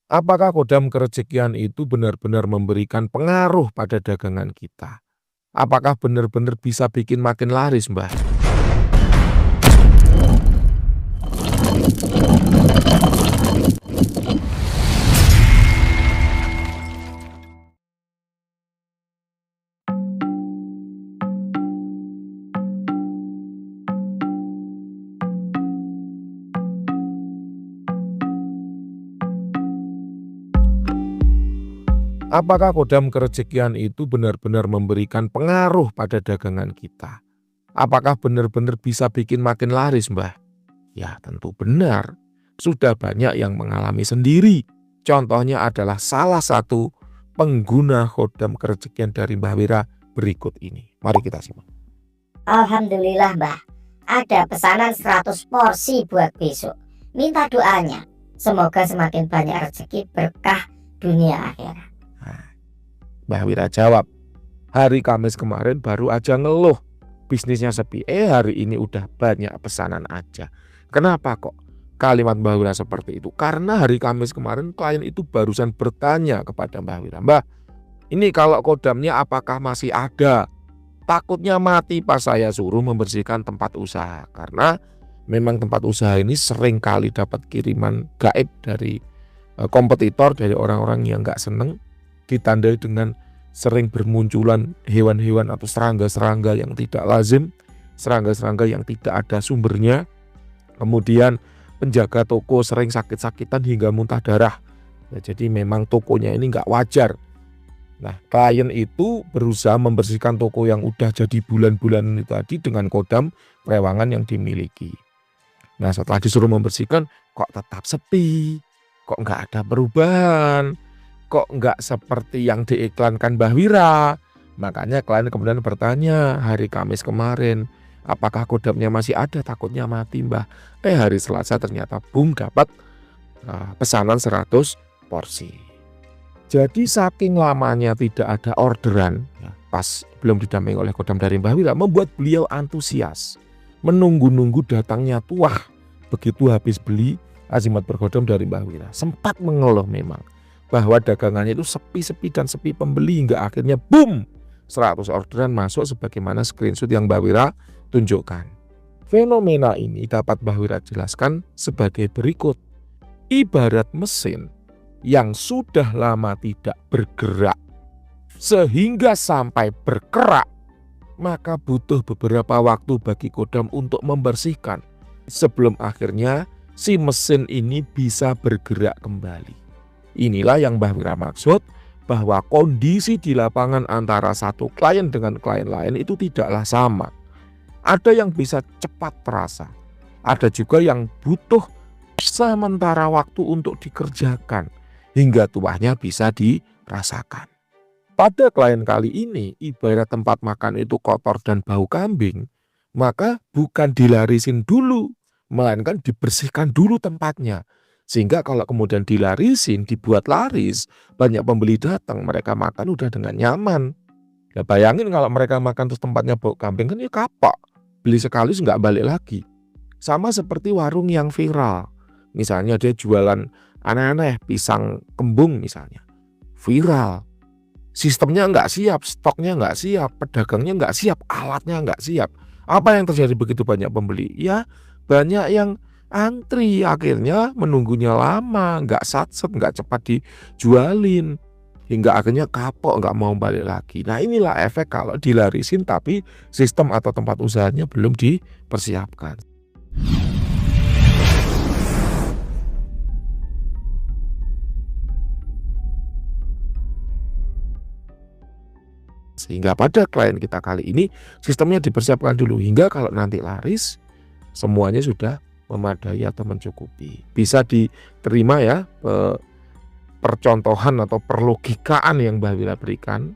Apakah kodam kerejekian itu benar-benar memberikan pengaruh pada dagangan kita? Apakah benar-benar bisa bikin makin laris, Mbah? Apakah kodam kerejekian itu benar-benar memberikan pengaruh pada dagangan kita? Apakah benar-benar bisa bikin makin laris, Mbah? Ya, tentu benar. Sudah banyak yang mengalami sendiri. Contohnya adalah salah satu pengguna kodam kerejekian dari Mbah Wira berikut ini. Mari kita simak. Alhamdulillah Mbah, ada pesanan 100 porsi buat besok. Minta doanya, semoga semakin banyak rezeki berkah dunia akhirat. Mbah Wira jawab, hari Kamis kemarin baru aja ngeluh bisnisnya sepi. Hari ini udah banyak pesanan aja. Kenapa kok kalimat Mbah Wira seperti itu? Karena hari Kamis kemarin klien itu barusan bertanya kepada Mbah Wira, Mbah, ini kalau kodamnya apakah masih ada? Takutnya mati pas saya suruh membersihkan tempat usaha. Karena memang tempat usaha ini sering kali dapat kiriman gaib dari kompetitor, dari orang-orang yang gak seneng, ditandai dengan sering bermunculan hewan-hewan atau serangga-serangga yang tidak lazim, serangga-serangga yang tidak ada sumbernya. Kemudian penjaga toko sering sakit-sakitan hingga muntah darah. Nah, jadi memang tokonya ini nggak wajar. Nah, klien itu berusaha membersihkan toko yang udah jadi bulan-bulan itu tadi dengan kodam perewangan yang dimiliki. Nah, setelah disuruh membersihkan, kok tetap sepi, kok nggak ada perubahan, kok nggak seperti yang diiklankan Mbah Wira. Makanya klien kemudian bertanya hari Kamis kemarin, apakah kodamnya masih ada? Takutnya mati, Mbah. Hari Selasa ternyata bung dapat pesanan 100 porsi. Jadi saking lamanya tidak ada orderan, pas belum didampingi oleh kodam dari Mbah Wira, membuat beliau antusias, menunggu-nunggu datangnya tuah. Begitu habis beli azimat berkodam dari Mbah Wira, sempat mengeluh memang bahwa dagangannya itu sepi-sepi dan sepi pembeli, hingga akhirnya boom 100 orderan masuk sebagaimana screenshot yang Mbah Wira tunjukkan. Fenomena ini dapat Mbah Wira jelaskan sebagai berikut. Ibarat mesin yang sudah lama tidak bergerak sehingga sampai berkerak, maka butuh beberapa waktu bagi kodam untuk membersihkan sebelum akhirnya si mesin ini bisa bergerak kembali. Inilah yang Mbah Wira maksud bahwa kondisi di lapangan antara satu klien dengan klien lain itu tidaklah sama. Ada yang bisa cepat terasa, ada juga yang butuh sementara waktu untuk dikerjakan hingga tuahnya bisa dirasakan. Pada klien kali ini, ibarat tempat makan itu kotor dan bau kambing, maka bukan dilarisin dulu, melainkan dibersihkan dulu tempatnya. Sehingga kalau kemudian dilarisin, dibuat laris, banyak pembeli datang, mereka makan udah dengan nyaman. Ya bayangin kalau mereka makan terus tempatnya bau kambing, kan ya kapok. Beli sekali nggak balik lagi. Sama seperti warung yang viral. Misalnya dia jualan aneh-aneh, pisang kembung misalnya. Viral. Sistemnya nggak siap, stoknya nggak siap, pedagangnya nggak siap, alatnya nggak siap. Apa yang terjadi begitu banyak pembeli? Ya banyak yang antri, akhirnya menunggunya lama, nggak satset, nggak cepat dijualin, hingga akhirnya kapok, nggak mau balik lagi. Nah inilah efek kalau dilarisin tapi sistem atau tempat usahanya belum dipersiapkan. Sehingga pada klien kita kali ini sistemnya dipersiapkan dulu hingga kalau nanti laris semuanya sudah memadai atau mencukupi. Bisa diterima ya percontohan atau perlogikaan yang Mbah Wira berikan.